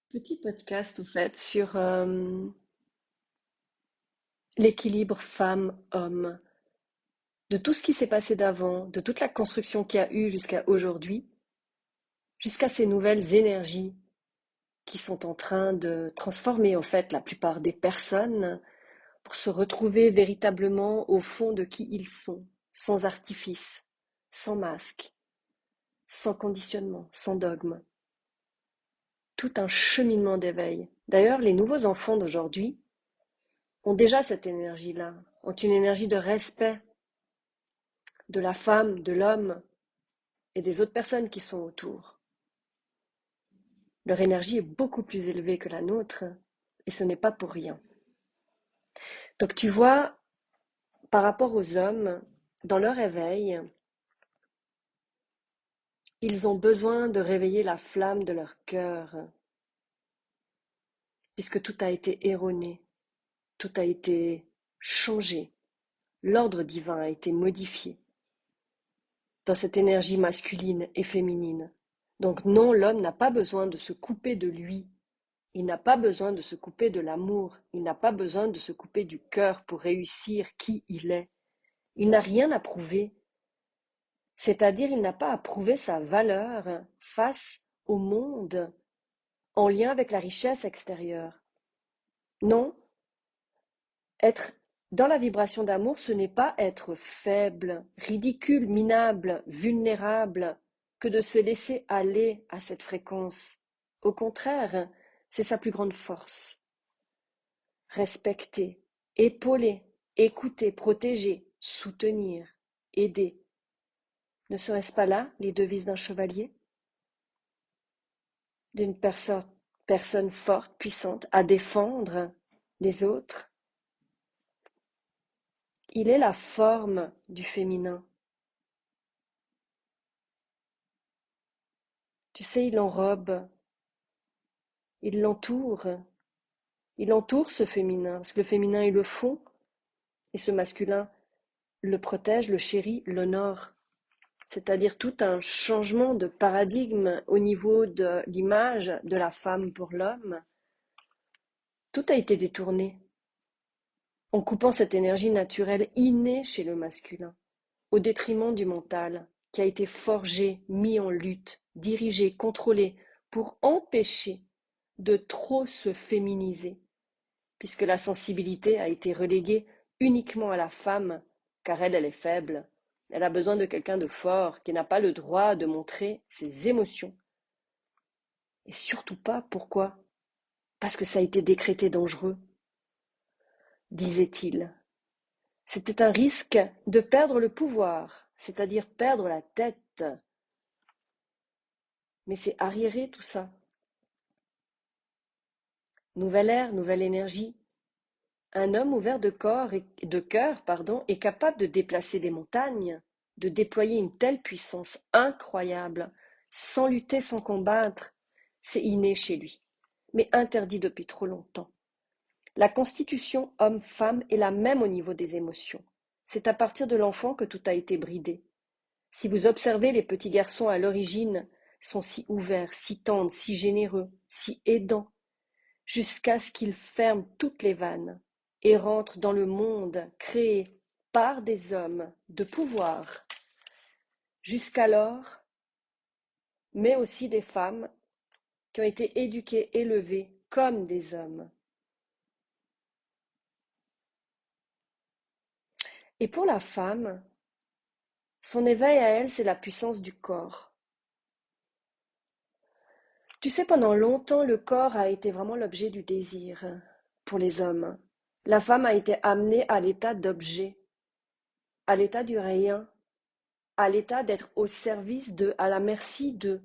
Petit podcast, au fait, sur l'équilibre femme-homme, de tout ce qui s'est passé d'avant, de toute la construction qu'il y a eu jusqu'à aujourd'hui, jusqu'à ces nouvelles énergies qui sont en train de transformer, en fait, la plupart des personnes pour se retrouver véritablement au fond de qui ils sont, sans artifice, sans masque, sans conditionnement, sans dogme. Tout un cheminement d'éveil. D'ailleurs, les nouveaux enfants d'aujourd'hui ont déjà cette énergie-là, ont une énergie de respect de la femme, de l'homme et des autres personnes qui sont autour. Leur énergie est beaucoup plus élevée que la nôtre et ce n'est pas pour rien. Donc tu vois, par rapport aux hommes, dans leur éveil, ils ont besoin de réveiller la flamme de leur cœur, puisque tout a été erroné, tout a été changé, l'ordre divin a été modifié dans cette énergie masculine et féminine. Donc non, l'homme n'a pas besoin de se couper de lui. Il n'a pas besoin de se couper de l'amour, il n'a pas besoin de se couper du cœur pour réussir qui il est. Il n'a rien à prouver, c'est-à-dire il n'a pas à prouver sa valeur face au monde en lien avec la richesse extérieure. Non, être dans la vibration d'amour, ce n'est pas être faible, ridicule, minable, vulnérable, que de se laisser aller à cette fréquence. Au contraire, c'est sa plus grande force. Respecter, épauler, écouter, protéger, soutenir, aider. Ne serait-ce pas là les devises d'un chevalier? D'une personne forte, puissante, à défendre les autres? Il est la forme du féminin. Tu sais, il l'enrobe, il l'entoure. Il entoure ce féminin, parce que le féminin est le fond, et ce masculin le protège, le chérit, l'honore. C'est-à-dire tout un changement de paradigme au niveau de l'image de la femme pour l'homme. Tout a été détourné en coupant cette énergie naturelle innée chez le masculin, au détriment du mental, qui a été forgé, mis en lutte, dirigé, contrôlé, pour empêcher de trop se féminiser, puisque la sensibilité a été reléguée uniquement à la femme, car elle est faible. Elle a besoin de quelqu'un de fort, qui n'a pas le droit de montrer ses émotions. Et surtout pas, pourquoi? Parce que ça a été décrété dangereux, disait-il. C'était un risque de perdre le pouvoir, c'est-à-dire perdre la tête. Mais c'est arriéré tout ça. Nouvelle ère, nouvelle énergie. Un homme ouvert de cœur, est capable de déplacer des montagnes, de déployer une telle puissance incroyable, sans lutter, sans combattre. C'est inné chez lui, mais interdit depuis trop longtemps. La constitution homme-femme est la même au niveau des émotions. C'est à partir de l'enfant que tout a été bridé. Si vous observez les petits garçons à l'origine, sont si ouverts, si tendres, si généreux, si aidants, jusqu'à ce qu'ils ferment toutes les vannes et rentrent dans le monde créé par des hommes de pouvoir, jusqu'alors, mais aussi des femmes qui ont été éduquées, élevées comme des hommes. Et pour la femme, son éveil à elle, c'est la puissance du corps. Tu sais, pendant longtemps, le corps a été vraiment l'objet du désir pour les hommes. La femme a été amenée à l'état d'objet, à l'état du rien, à l'état d'être au service d'eux, à la merci d'eux.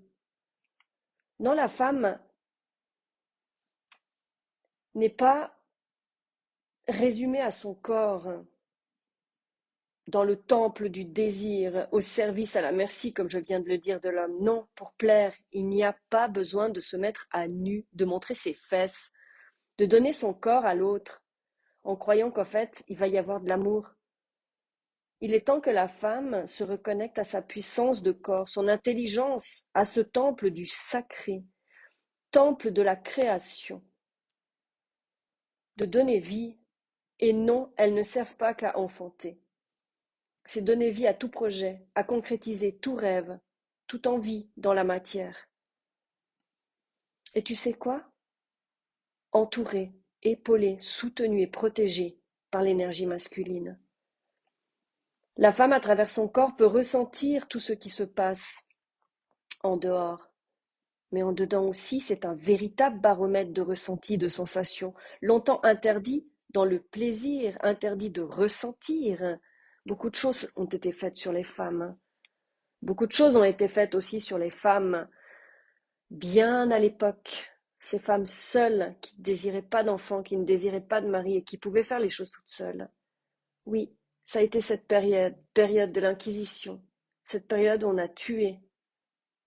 Non, la femme n'est pas résumée à son corps dans le temple du désir, au service, à la merci, comme je viens de le dire, de l'homme. Non, pour plaire, il n'y a pas besoin de se mettre à nu, de montrer ses fesses, de donner son corps à l'autre. en croyant qu'en fait, il va y avoir de l'amour. Il est temps que la femme se reconnecte à sa puissance de corps, son intelligence, à ce temple du sacré, temple de la création, de donner vie. Et non, elles ne servent pas qu'à enfanter. C'est donner vie à tout projet, à concrétiser tout rêve, toute envie dans la matière. Et tu sais quoi? Entourée, épaulée, soutenue et protégée par l'énergie masculine. La femme, à travers son corps, peut ressentir tout ce qui se passe en dehors. Mais en dedans aussi, c'est un véritable baromètre de ressenti, de sensations, longtemps interdit dans le plaisir, interdit de ressentir. Beaucoup de choses ont été faites sur les femmes. Beaucoup de choses ont été faites aussi sur les femmes bien à l'époque. Ces femmes seules qui ne désiraient pas d'enfants, qui ne désiraient pas de mari et qui pouvaient faire les choses toutes seules. Oui, ça a été cette période de l'Inquisition, cette période où on a tué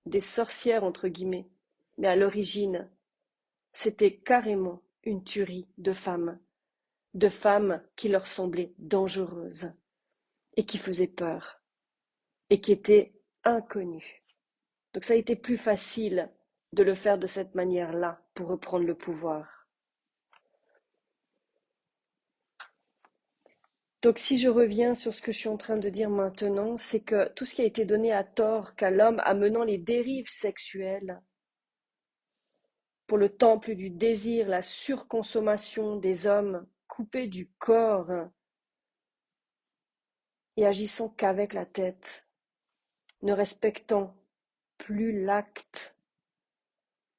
des sorcières entre guillemets. Mais à l'origine, c'était carrément une tuerie de femmes qui leur semblaient dangereuses et qui faisaient peur et qui étaient inconnues. Donc ça a été plus facile de le faire de cette manière-là pour reprendre le pouvoir. Donc si je reviens sur ce que je suis en train de dire maintenant, c'est que tout ce qui a été donné à tort qu'à l'homme amenant les dérives sexuelles pour le temple du désir, la surconsommation des hommes coupés du corps et agissant qu'avec la tête, ne respectant plus l'acte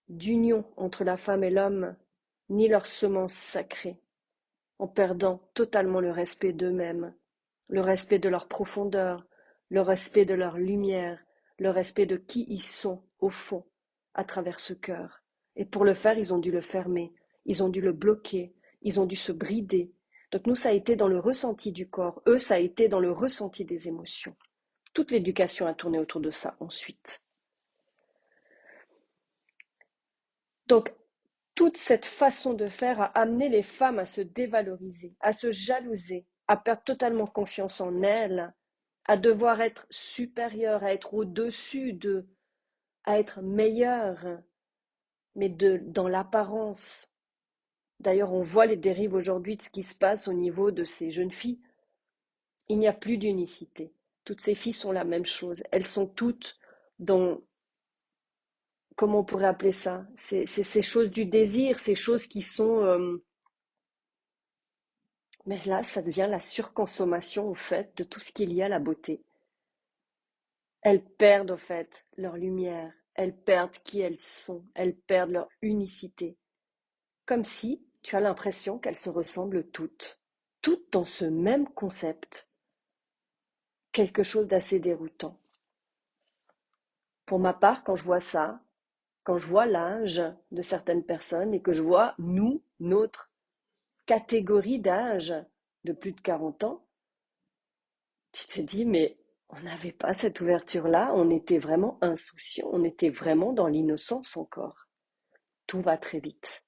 d'union entre la femme et l'homme, ni leur semence sacrée, en perdant totalement le respect d'eux-mêmes, le respect de leur profondeur, le respect de leur lumière, le respect de qui ils sont au fond, à travers ce cœur. Et pour le faire, ils ont dû le fermer, ils ont dû le bloquer, ils ont dû se brider. Donc nous, ça a été dans le ressenti du corps, eux, ça a été dans le ressenti des émotions. Toute l'éducation a tourné autour de ça ensuite. Donc, toute cette façon de faire a amené les femmes à se dévaloriser, à se jalouser, à perdre totalement confiance en elles, à devoir être supérieures, à être au-dessus d'eux, à être meilleures, mais dans l'apparence. D'ailleurs, on voit les dérives aujourd'hui de ce qui se passe au niveau de ces jeunes filles. Il n'y a plus d'unicité. Toutes ces filles sont la même chose. Elles sont toutes dans, comment on pourrait appeler ça? C'est ces choses du désir, ces choses qui sont... mais là, ça devient la surconsommation, au fait, de tout ce qu'il y a à la beauté. Elles perdent, au fait, leur lumière. Elles perdent qui elles sont. Elles perdent leur unicité. Comme si tu as l'impression qu'elles se ressemblent toutes dans ce même concept. Quelque chose d'assez déroutant. Pour ma part, quand je vois ça, quand je vois l'âge de certaines personnes et que je vois nous, notre catégorie d'âge de plus de 40 ans, tu te dis, mais on n'avait pas cette ouverture-là, on était vraiment insouciants, on était vraiment dans l'innocence encore. Tout va très vite.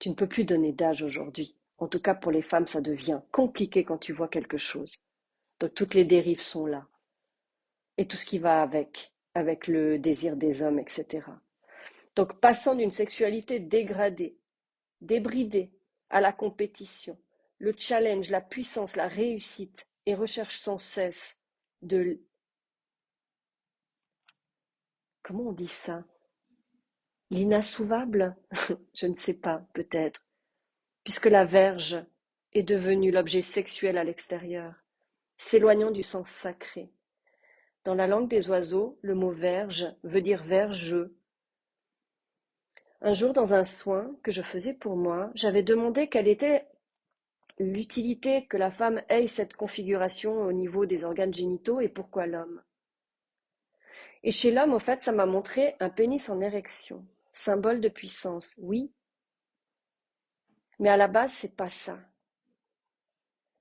Tu ne peux plus donner d'âge aujourd'hui. En tout cas, pour les femmes, ça devient compliqué quand tu vois quelque chose. Donc toutes les dérives sont là. Et tout ce qui va avec le désir des hommes, etc. Donc passant d'une sexualité dégradée, débridée, à la compétition, le challenge, la puissance, la réussite, et recherche sans cesse de... Comment on dit ça? L'inassouvable? Je ne sais pas, peut-être. Puisque la verge est devenue l'objet sexuel à l'extérieur, s'éloignant du sens sacré. Dans la langue des oiseaux, le mot verge veut dire vergeux. Un jour, dans un soin que je faisais pour moi, j'avais demandé quelle était l'utilité que la femme ait cette configuration au niveau des organes génitaux et pourquoi l'homme. Et chez l'homme, au fait, ça m'a montré un pénis en érection, symbole de puissance, oui, mais à la base, c'est pas ça.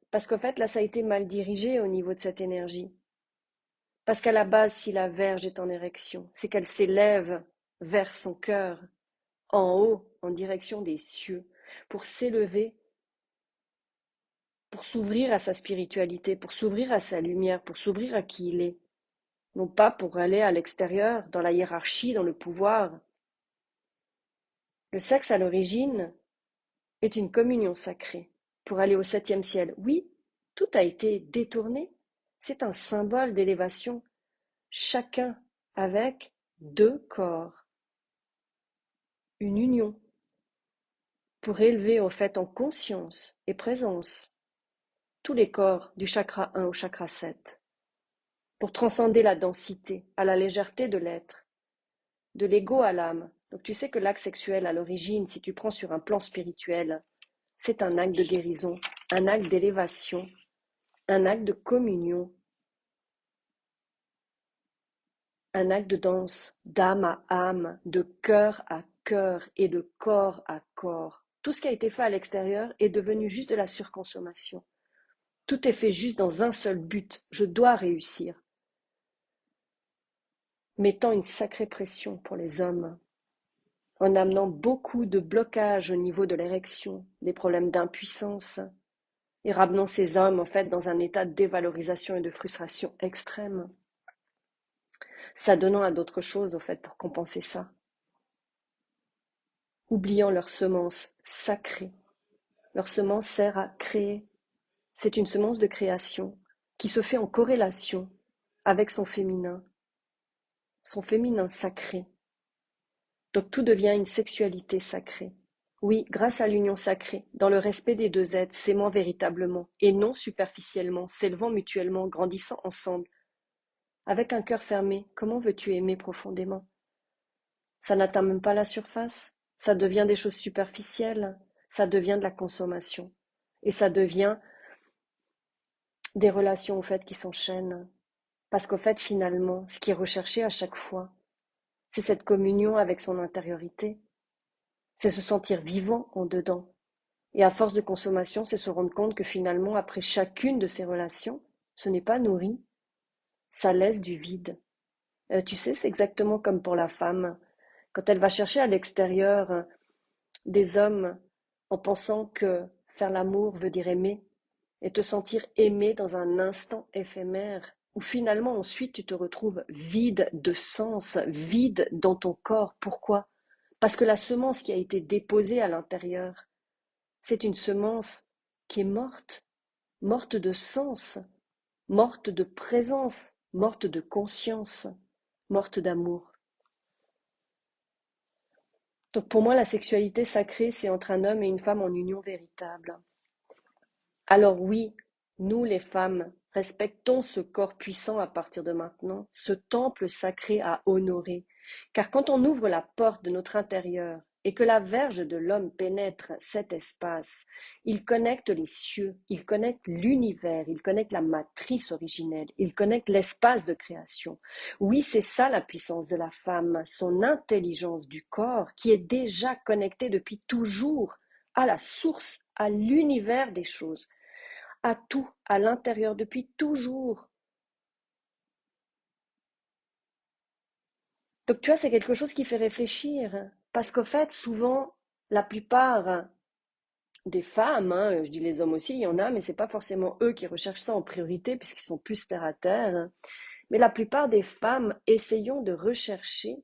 Parce qu'en fait, là, ça a été mal dirigé au niveau de cette énergie. Parce qu'à la base, si la verge est en érection, c'est qu'elle s'élève vers son cœur, en haut, en direction des cieux, pour s'élever pour s'ouvrir à sa spiritualité, pour s'ouvrir à sa lumière, pour s'ouvrir à qui il est, non pas pour aller à l'extérieur, dans la hiérarchie, dans le pouvoir. Le sexe, à l'origine, est une communion sacrée pour aller au septième ciel. Oui, tout a été détourné. C'est un symbole d'élévation, chacun avec deux corps, une union, pour élever au fait en conscience et présence tous les corps du chakra 1 au chakra 7, pour transcender la densité à la légèreté de l'être, de l'ego à l'âme. Donc tu sais que l'acte sexuel à l'origine, si tu prends sur un plan spirituel, c'est un acte de guérison, un acte d'élévation, un acte de communion, un acte de danse, d'âme à âme, de cœur à cœur et de corps à corps. Tout ce qui a été fait à l'extérieur est devenu juste de la surconsommation. Tout est fait juste dans un seul but, je dois réussir, mettant une sacrée pression pour les hommes, en amenant beaucoup de blocages au niveau de l'érection, des problèmes d'impuissance, et ramenant ces hommes en fait dans un état de dévalorisation et de frustration extrême, s'adonnant à d'autres choses au fait pour compenser ça, oubliant leur semence sacrée. Leur semence sert à créer. C'est une semence de création qui se fait en corrélation avec son féminin sacré. Donc tout devient une sexualité sacrée. Oui, grâce à l'union sacrée, dans le respect des deux êtres, s'aimant véritablement, et non superficiellement, s'élevant mutuellement, grandissant ensemble. Avec un cœur fermé, comment veux-tu aimer profondément? Ça n'atteint même pas la surface, ça devient des choses superficielles, ça devient de la consommation. Et ça devient des relations au fait qui s'enchaînent. Parce qu'au fait, finalement, ce qui est recherché à chaque fois, c'est cette communion avec son intériorité, c'est se sentir vivant en dedans. Et à force de consommation, c'est se rendre compte que finalement, après chacune de ces relations, ce n'est pas nourri, ça laisse du vide. Tu sais, c'est exactement comme pour la femme. Quand elle va chercher à l'extérieur des hommes en pensant que faire l'amour veut dire aimer, et te sentir aimé dans un instant éphémère, où finalement ensuite tu te retrouves vide de sens, vide dans ton corps. Pourquoi? Parce que la semence qui a été déposée à l'intérieur, c'est une semence qui est morte, morte de sens, morte de présence, morte de conscience, morte d'amour. Donc pour moi, la sexualité sacrée, c'est entre un homme et une femme en union véritable. Alors oui, nous les femmes, respectons ce corps puissant à partir de maintenant, ce temple sacré à honorer. Car quand on ouvre la porte de notre intérieur et que la verge de l'homme pénètre cet espace, il connecte les cieux, il connecte l'univers, il connecte la matrice originelle, il connecte l'espace de création. Oui, c'est ça la puissance de la femme, son intelligence du corps qui est déjà connectée depuis toujours à la source, à l'univers des choses, à tout, à l'intérieur, depuis toujours. Donc tu vois, c'est quelque chose qui fait réfléchir. Parce qu'au fait, souvent, la plupart des femmes, hein, je dis les hommes aussi, il y en a, mais c'est pas forcément eux qui recherchent ça en priorité, puisqu'ils sont plus terre à terre. Mais la plupart des femmes essayons de rechercher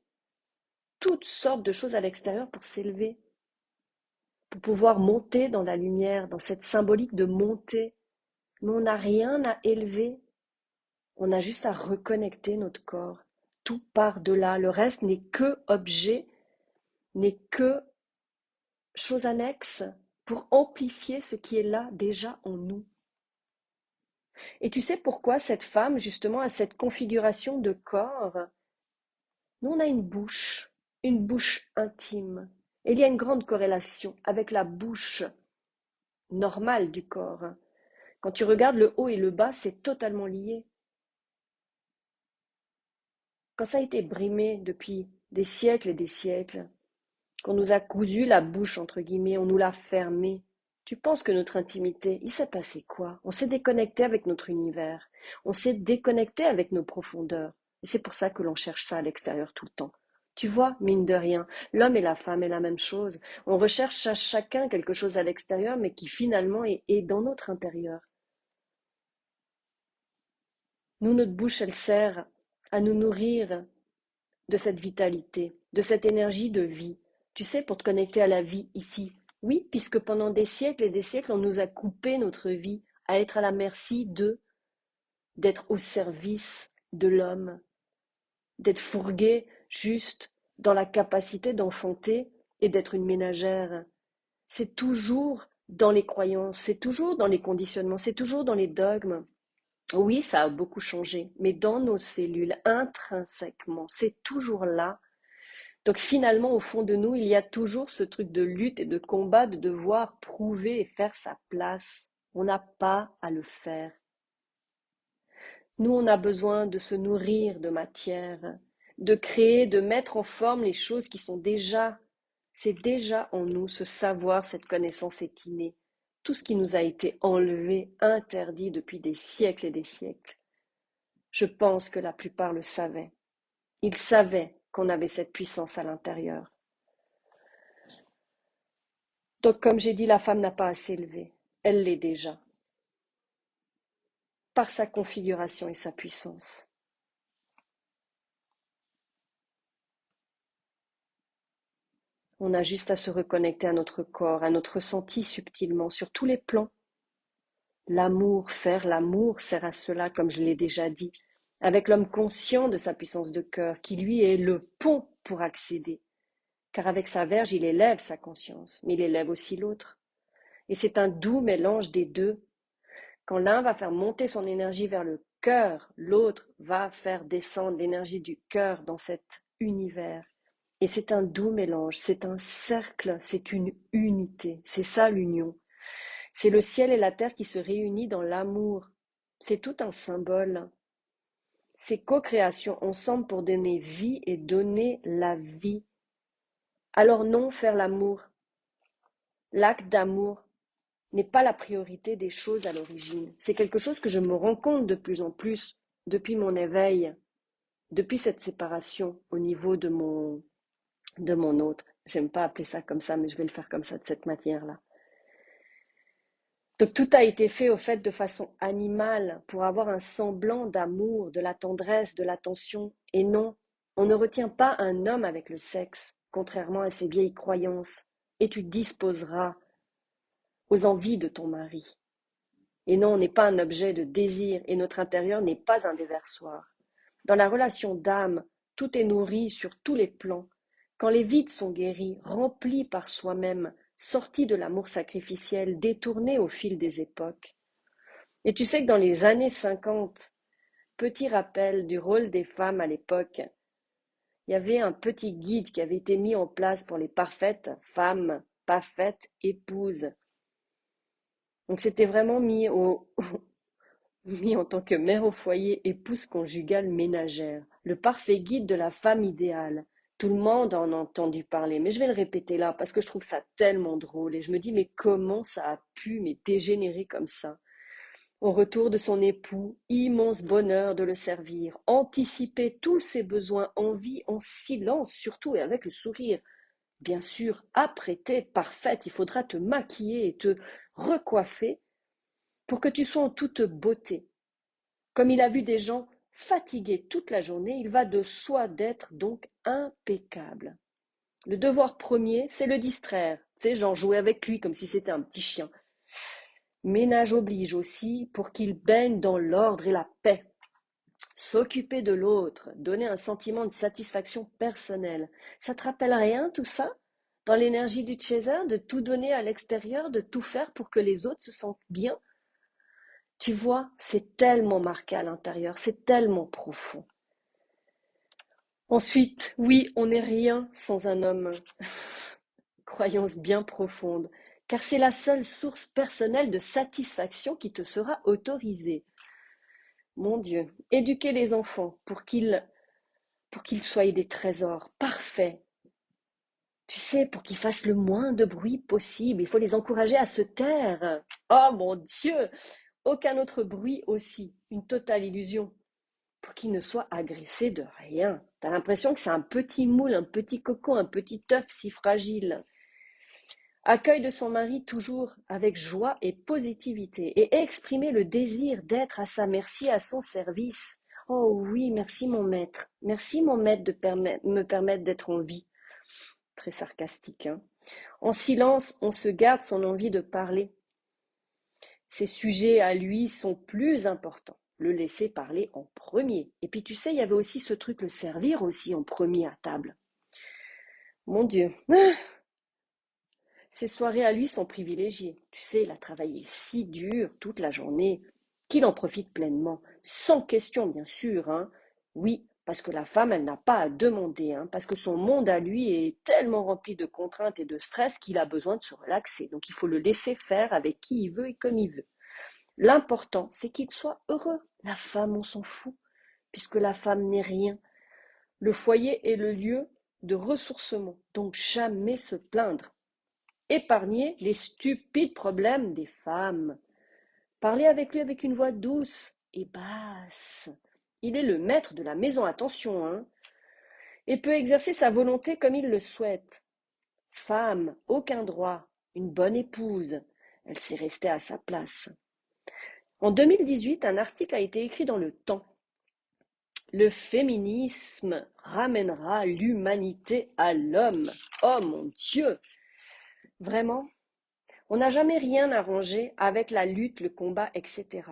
toutes sortes de choses à l'extérieur pour s'élever, pour pouvoir monter dans la lumière, dans cette symbolique de monter. Mais on n'a rien à élever. On a juste à reconnecter notre corps. Tout part de là. Le reste n'est que objet, n'est que chose annexe pour amplifier ce qui est là déjà en nous. Et tu sais pourquoi cette femme, justement, a cette configuration de corps? Nous, on a une bouche intime. Et il y a une grande corrélation avec la bouche normale du corps. Quand tu regardes le haut et le bas, c'est totalement lié. Quand ça a été brimé depuis des siècles et des siècles, qu'on nous a cousu la bouche, entre guillemets, on nous l'a fermée. Tu penses que notre intimité, il s'est passé quoi? On s'est déconnecté avec notre univers. On s'est déconnecté avec nos profondeurs. Et c'est pour ça que l'on cherche ça à l'extérieur tout le temps. Tu vois, mine de rien, l'homme et la femme est la même chose. On recherche à chacun quelque chose à l'extérieur, mais qui finalement est dans notre intérieur. Nous, notre bouche, elle sert à nous nourrir de cette vitalité, de cette énergie de vie. Tu sais, pour te connecter à la vie ici. Oui, puisque pendant des siècles et des siècles, on nous a coupé notre vie à être à la merci d'être au service de l'homme, d'être fourgué juste dans la capacité d'enfanter et d'être une ménagère. C'est toujours dans les croyances, c'est toujours dans les conditionnements, c'est toujours dans les dogmes. Oui, ça a beaucoup changé, mais dans nos cellules, intrinsèquement, c'est toujours là. Donc finalement, au fond de nous, il y a toujours ce truc de lutte et de combat, de devoir prouver et faire sa place. On n'a pas à le faire. Nous, on a besoin de se nourrir de matière, de créer, de mettre en forme les choses qui sont déjà, c'est déjà en nous, ce savoir, cette connaissance est innée. Tout ce qui nous a été enlevé, interdit depuis des siècles et des siècles. Je pense que la plupart le savaient. Ils savaient qu'on avait cette puissance à l'intérieur. Donc, comme j'ai dit, la femme n'a pas à s'élever. Elle l'est déjà, par sa configuration et sa puissance. On a juste à se reconnecter à notre corps, à notre ressenti subtilement, sur tous les plans. L'amour, faire l'amour sert à cela, comme je l'ai déjà dit, avec l'homme conscient de sa puissance de cœur, qui lui est le pont pour accéder. Car avec sa verge, il élève sa conscience, mais il élève aussi l'autre. Et c'est un doux mélange des deux. Quand l'un va faire monter son énergie vers le cœur, l'autre va faire descendre l'énergie du cœur dans cet univers. Et c'est un doux mélange, c'est un cercle, c'est une unité. C'est ça l'union. C'est le ciel et la terre qui se réunissent dans l'amour. C'est tout un symbole. C'est co-création ensemble pour donner vie et donner la vie. Alors non, faire l'amour, l'acte d'amour, n'est pas la priorité des choses à l'origine. C'est quelque chose que je me rends compte de plus en plus depuis mon éveil, depuis cette séparation au niveau de mon autre. J'aime pas appeler ça comme ça, mais je vais le faire comme ça, de cette manière-là. Donc tout a été fait au fait de façon animale pour avoir un semblant d'amour, de la tendresse, de l'attention. Et non, on ne retient pas un homme avec le sexe, contrairement à ces vieilles croyances. Et tu disposeras aux envies de ton mari. Et non, on n'est pas un objet de désir et notre intérieur n'est pas un déversoir. Dans la relation d'âme, tout est nourri sur tous les plans. Quand les vides sont guéris, remplis par soi-même, sortis de l'amour sacrificiel, détournés au fil des époques. Et tu sais que dans les années 50, petit rappel du rôle des femmes à l'époque, il y avait un petit guide qui avait été mis en place pour les parfaites femmes, parfaites épouses. Donc c'était vraiment mis en tant que mère au foyer, épouse conjugale ménagère, le parfait guide de la femme idéale. Tout le monde en a entendu parler, mais je vais le répéter là parce que je trouve ça tellement drôle et je me dis mais comment ça a pu dégénérer comme ça? Au retour de son époux, immense bonheur de le servir, anticiper tous ses besoins en vie, en silence surtout et avec le sourire. Bien sûr, apprêtée, parfaite, il faudra te maquiller et te recoiffer pour que tu sois en toute beauté. Comme il a vu des gens fatigués toute la journée, il va de soi d'être donc impeccable. Le devoir premier, c'est le distraire. Tu sais, j'en jouais avec lui comme si c'était un petit chien. Ménage oblige aussi pour qu'il baigne dans l'ordre et la paix. S'occuper de l'autre, donner un sentiment de satisfaction personnelle. Ça te rappelle rien tout ça? Dans l'énergie du chaser, de tout donner à l'extérieur, de tout faire pour que les autres se sentent bien? Tu vois, c'est tellement marqué à l'intérieur, c'est tellement profond. Ensuite, oui, on n'est rien sans un homme. Croyance bien profonde, car c'est la seule source personnelle de satisfaction qui te sera autorisée. Mon Dieu, éduquer les enfants pour qu'ils soient des trésors parfaits. Tu sais, pour qu'ils fassent le moins de bruit possible, il faut les encourager à se taire. Oh mon Dieu, aucun autre bruit aussi, une totale illusion. Pour pour qu'il ne soit agressé de rien. Tu as l'impression que c'est un petit moule, un petit cocon, un petit œuf si fragile. Accueille de son mari toujours avec joie et positivité et exprimer le désir d'être à sa merci, à son service. Oh oui, merci mon maître. Merci mon maître de me permettre d'être en vie. Très sarcastique, hein. En silence, on se garde son envie de parler. Ses sujets à lui sont plus importants. Le laisser parler en premier. Et puis tu sais, il y avait aussi ce truc, le servir aussi en premier à table. Mon Dieu. Ses soirées à lui sont privilégiées. Tu sais, il a travaillé si dur toute la journée qu'il en profite pleinement. Sans question, bien sûr, hein. Oui, parce que la femme, elle n'a pas à demander, hein, parce que son monde à lui est tellement rempli de contraintes et de stress qu'il a besoin de se relaxer. Donc il faut le laisser faire avec qui il veut et comme il veut. L'important, c'est qu'il soit heureux. La femme, on s'en fout, puisque la femme n'est rien. Le foyer est le lieu de ressourcement, donc jamais se plaindre. Épargner les stupides problèmes des femmes. Parler avec lui avec une voix douce et basse. Il est le maître de la maison, attention, hein, et peut exercer sa volonté comme il le souhaite. Femme, aucun droit, une bonne épouse. Elle sait rester à sa place. En 2018, un article a été écrit dans Le Temps. Le féminisme ramènera l'humanité à l'homme. Oh mon Dieu! Vraiment, on n'a jamais rien arrangé avec la lutte, le combat, etc.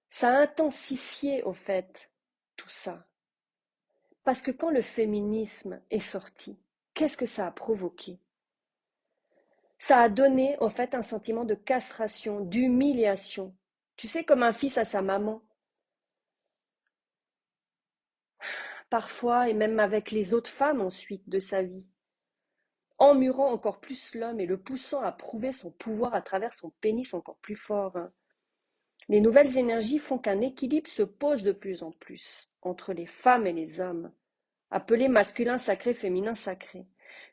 Ça a intensifié, au fait, tout ça. Parce que quand le féminisme est sorti, qu'est-ce que ça a provoqué? Ça a donné, au fait, un sentiment de castration, d'humiliation. Tu sais, comme un fils à sa maman. Parfois, et même avec les autres femmes ensuite de sa vie. Emmurant encore plus l'homme et le poussant à prouver son pouvoir à travers son pénis encore plus fort. Les nouvelles énergies font qu'un équilibre se pose de plus en plus entre les femmes et les hommes, appelé masculin sacré, féminin sacré.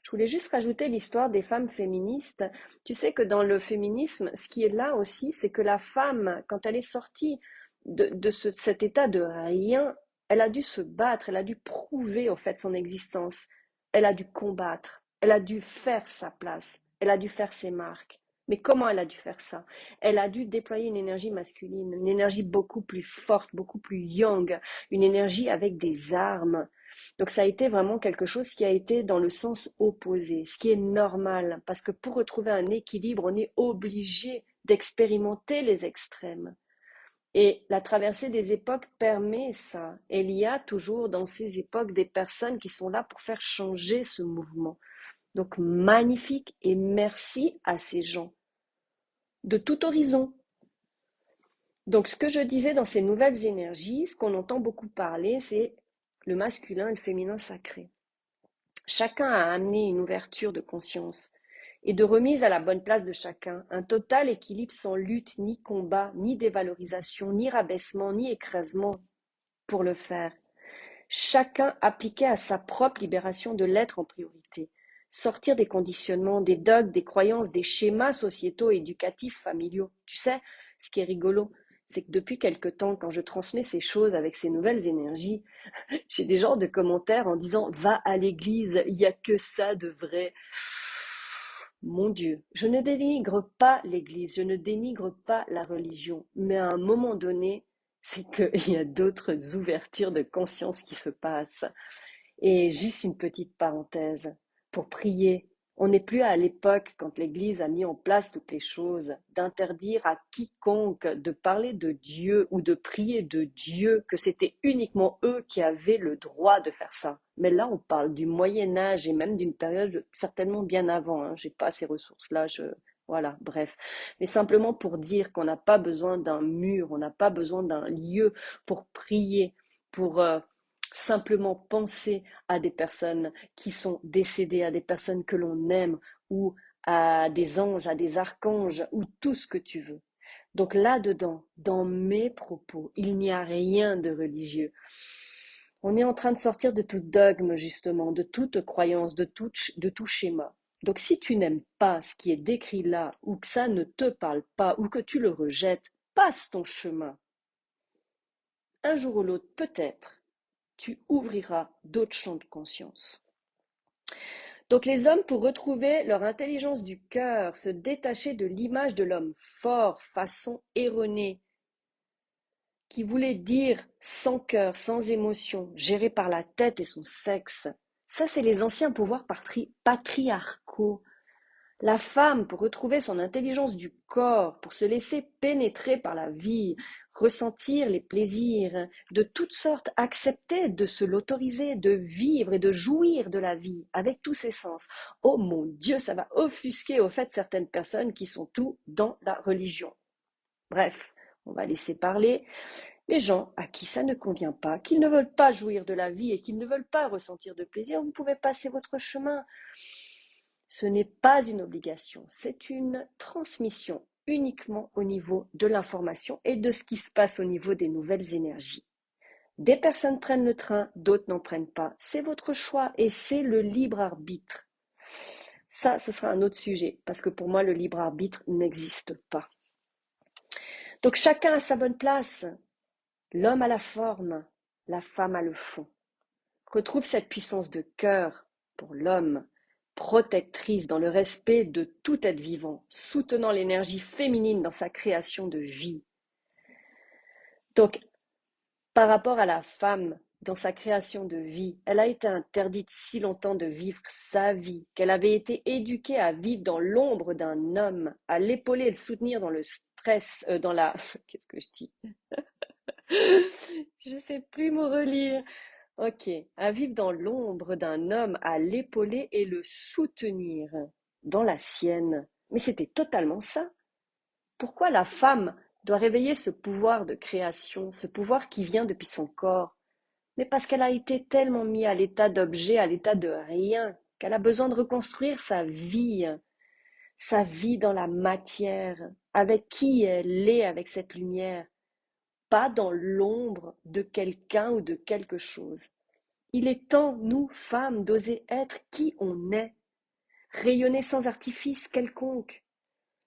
Je voulais juste rajouter l'histoire des femmes féministes. Tu sais que dans le féminisme, ce qui est là aussi, c'est que la femme, quand elle est sortie de cet état de rien, elle a dû se battre, elle a dû prouver au fait son existence, elle a dû combattre, elle a dû faire sa place, elle a dû faire ses marques. Mais comment elle a dû faire ça? Elle a dû déployer une énergie masculine, une énergie beaucoup plus forte, beaucoup plus yang, une énergie avec des armes. Donc ça a été vraiment quelque chose qui a été dans le sens opposé, ce qui est normal, parce que pour retrouver un équilibre, on est obligé d'expérimenter les extrêmes. Et la traversée des époques permet ça. Et il y a toujours dans ces époques des personnes qui sont là pour faire changer ce mouvement. Donc magnifique et merci à ces gens de tout horizon. Donc ce que je disais dans ces nouvelles énergies, ce qu'on entend beaucoup parler, c'est le masculin et le féminin sacré. Chacun a amené une ouverture de conscience et de remise à la bonne place de chacun, un total équilibre sans lutte, ni combat, ni dévalorisation, ni rabaissement, ni écrasement pour le faire. Chacun appliqué à sa propre libération de l'être en priorité. Sortir des conditionnements, des dogmes, des croyances, des schémas sociétaux et éducatifs familiaux. Tu sais, ce qui est rigolo, c'est que depuis quelque temps, quand je transmets ces choses avec ces nouvelles énergies, j'ai des genres de commentaires en disant va à l'église, il n'y a que ça de vrai. Mon Dieu, je ne dénigre pas l'église, je ne dénigre pas la religion, mais à un moment donné, c'est qu'il y a d'autres ouvertures de conscience qui se passent. Et juste une petite parenthèse, pour prier, on n'est plus à l'époque, quand l'Église a mis en place toutes les choses, d'interdire à quiconque de parler de Dieu ou de prier de Dieu, que c'était uniquement eux qui avaient le droit de faire ça. Mais là, on parle du Moyen Âge et même d'une période certainement bien avant. Hein. J'ai pas ces ressources-là, voilà, bref. Mais simplement pour dire qu'on n'a pas besoin d'un mur, on n'a pas besoin d'un lieu pour prier, pour simplement penser à des personnes qui sont décédées, à des personnes que l'on aime, ou à des anges, à des archanges, ou tout ce que tu veux. Donc là-dedans, dans mes propos, il n'y a rien de religieux. On est en train de sortir de tout dogme, justement, de toute croyance, de tout schéma. Donc si tu n'aimes pas ce qui est décrit là, ou que ça ne te parle pas, ou que tu le rejettes, passe ton chemin. un jour ou l'autre, peut-être, tu ouvriras d'autres champs de conscience. Donc les hommes, pour retrouver leur intelligence du cœur, se détacher de l'image de l'homme fort, façon erronée, qui voulait dire sans cœur, sans émotion, géré par la tête et son sexe. Ça, c'est les anciens pouvoirs patriarcaux. La femme, pour retrouver son intelligence du corps, pour se laisser pénétrer par la vie, ressentir les plaisirs de toutes sortes, accepter de se l'autoriser, de vivre et de jouir de la vie avec tous ses sens. Oh mon Dieu, ça va offusquer au fait certaines personnes qui sont tout dans la religion. Bref, on va laisser parler les gens à qui ça ne convient pas, qu'ils ne veulent pas jouir de la vie et qu'ils ne veulent pas ressentir de plaisir. Vous pouvez passer votre chemin. Ce n'est pas une obligation, c'est une transmission uniquement au niveau de l'information et de ce qui se passe au niveau des nouvelles énergies. Des personnes prennent le train, d'autres n'en prennent pas. C'est votre choix et c'est le libre arbitre. Ça, ce sera un autre sujet, parce que pour moi, le libre arbitre n'existe pas. Donc chacun a sa bonne place. L'homme a la forme, la femme a le fond. Retrouve cette puissance de cœur pour l'homme, protectrice dans le respect de tout être vivant, soutenant l'énergie féminine dans sa création de vie. Donc, par rapport à la femme, dans sa création de vie, elle a été interdite si longtemps de vivre sa vie, qu'elle avait été éduquée à vivre dans l'ombre d'un homme, à l'épauler et le soutenir dans le stress, dans la... Qu'est-ce que je dis? Je ne sais plus me relire. Ok, à vivre dans l'ombre d'un homme, à l'épauler et le soutenir dans la sienne. Mais c'était totalement ça. Pourquoi la femme doit réveiller ce pouvoir de création, ce pouvoir qui vient depuis son corps? Mais parce qu'elle a été tellement mise à l'état d'objet, à l'état de rien, qu'elle a besoin de reconstruire sa vie dans la matière, avec qui elle est, avec cette lumière, pas dans l'ombre de quelqu'un ou de quelque chose. Il est temps, nous, femmes, d'oser être qui on est, rayonner sans artifice quelconque,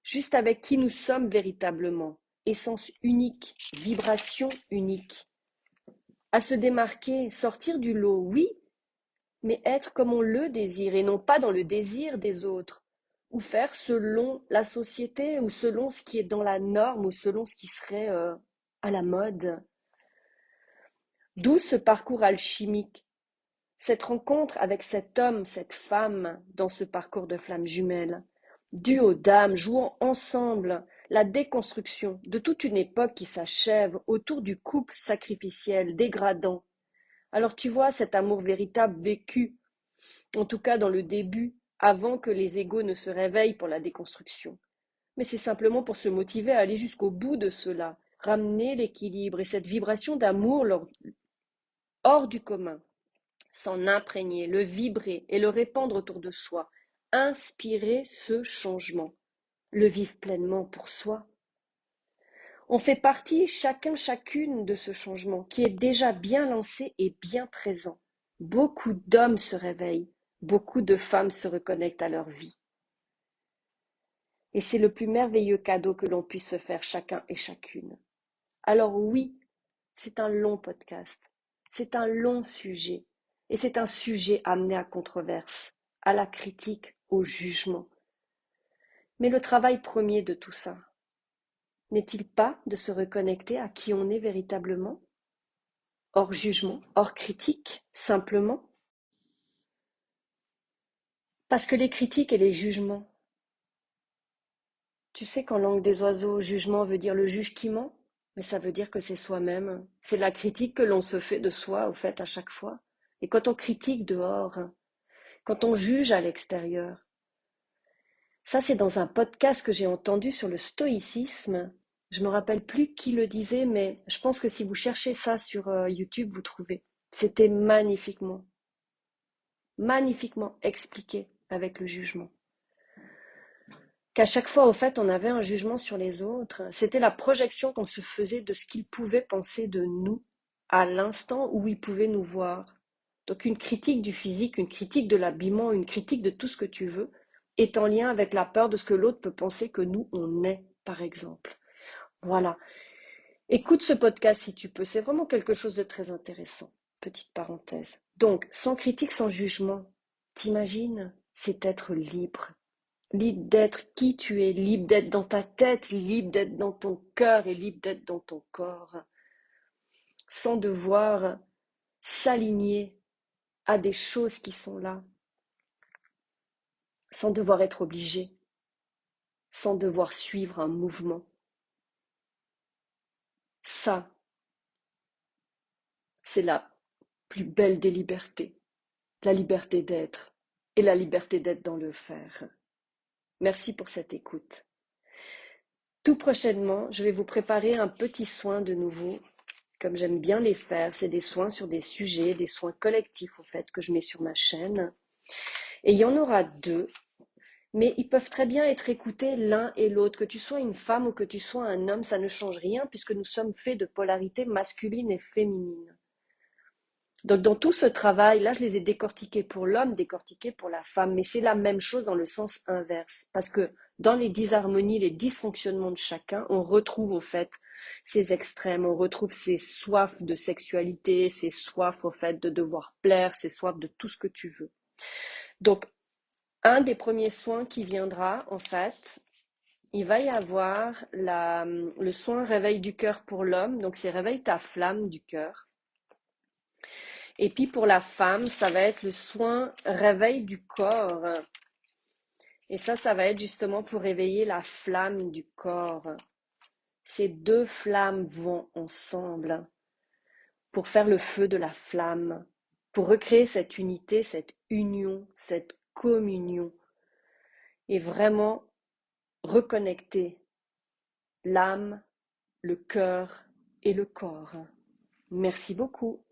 juste avec qui nous sommes véritablement, essence unique, vibration unique. À se démarquer, sortir du lot, oui, mais être comme on le désire et non pas dans le désir des autres, ou faire selon la société ou selon ce qui est dans la norme ou selon ce qui serait à la mode. D'où ce parcours alchimique, cette rencontre avec cet homme, cette femme dans ce parcours de flammes jumelles, duo d'âmes jouant ensemble la déconstruction de toute une époque qui s'achève autour du couple sacrificiel, dégradant. Alors tu vois cet amour véritable vécu, en tout cas dans le début, avant que les égos ne se réveillent pour la déconstruction. Mais c'est simplement pour se motiver à aller jusqu'au bout de cela, ramener l'équilibre et cette vibration d'amour hors du commun, s'en imprégner, le vibrer et le répandre autour de soi, inspirer ce changement, le vivre pleinement pour soi. On fait partie, chacun, chacune, de ce changement qui est déjà bien lancé et bien présent. Beaucoup d'hommes se réveillent, beaucoup de femmes se reconnectent à leur vie. Et c'est le plus merveilleux cadeau que l'on puisse se faire chacun et chacune. Alors oui, c'est un long podcast, c'est un long sujet, et c'est un sujet amené à controverse, à la critique, au jugement. Mais le travail premier de tout ça, n'est-il pas de se reconnecter à qui on est véritablement, hors jugement, hors critique, simplement? Parce que les critiques et les jugements, tu sais qu'en langue des oiseaux, jugement veut dire le juge qui ment, mais ça veut dire que c'est soi-même. C'est la critique que l'on se fait de soi, au fait, à chaque fois. Et quand on critique dehors, quand on juge à l'extérieur, ça c'est dans un podcast que j'ai entendu sur le stoïcisme. Je me rappelle plus qui le disait, mais je pense que si vous cherchez ça sur YouTube, vous trouvez. C'était magnifiquement expliqué avec le jugement. Qu'à chaque fois, au fait, on avait un jugement sur les autres. C'était la projection qu'on se faisait de ce qu'ils pouvaient penser de nous à l'instant où ils pouvaient nous voir. Donc une critique du physique, une critique de l'habillement, une critique de tout ce que tu veux, est en lien avec la peur de ce que l'autre peut penser que nous, on est, par exemple. Voilà. Écoute ce podcast si tu peux, c'est vraiment quelque chose de très intéressant. Petite parenthèse. Donc, sans critique, sans jugement, t'imagines, c'est être libre. Libre d'être qui tu es, libre d'être dans ta tête, libre d'être dans ton cœur et libre d'être dans ton corps, sans devoir s'aligner à des choses qui sont là, sans devoir être obligé, sans devoir suivre un mouvement. Ça, c'est la plus belle des libertés, la liberté d'être et la liberté d'être dans le faire. Merci pour cette écoute. Tout prochainement, je vais vous préparer un petit soin de nouveau, comme j'aime bien les faire. C'est des soins sur des sujets, des soins collectifs au fait que je mets sur ma chaîne. Et il y en aura deux, mais ils peuvent très bien être écoutés l'un et l'autre. Que tu sois une femme ou que tu sois un homme, ça ne change rien puisque nous sommes faits de polarité masculine et féminine. Donc dans tout ce travail, là je les ai décortiqués pour l'homme, décortiqués pour la femme, mais c'est la même chose dans le sens inverse. Parce que dans les disharmonies, les dysfonctionnements de chacun, on retrouve au fait ces extrêmes, on retrouve ces soifs de sexualité, ces soifs au fait de devoir plaire, ces soifs de tout ce que tu veux. Donc un des premiers soins qui viendra en fait, il va y avoir le soin réveil du cœur pour l'homme, donc c'est réveille ta flamme du cœur. Et puis pour la femme, ça va être le soin réveil du corps. Et ça va être justement pour réveiller la flamme du corps. Ces deux flammes vont ensemble pour faire le feu de la flamme, pour recréer cette unité, cette union, cette communion. Et vraiment reconnecter l'âme, le cœur et le corps. Merci beaucoup.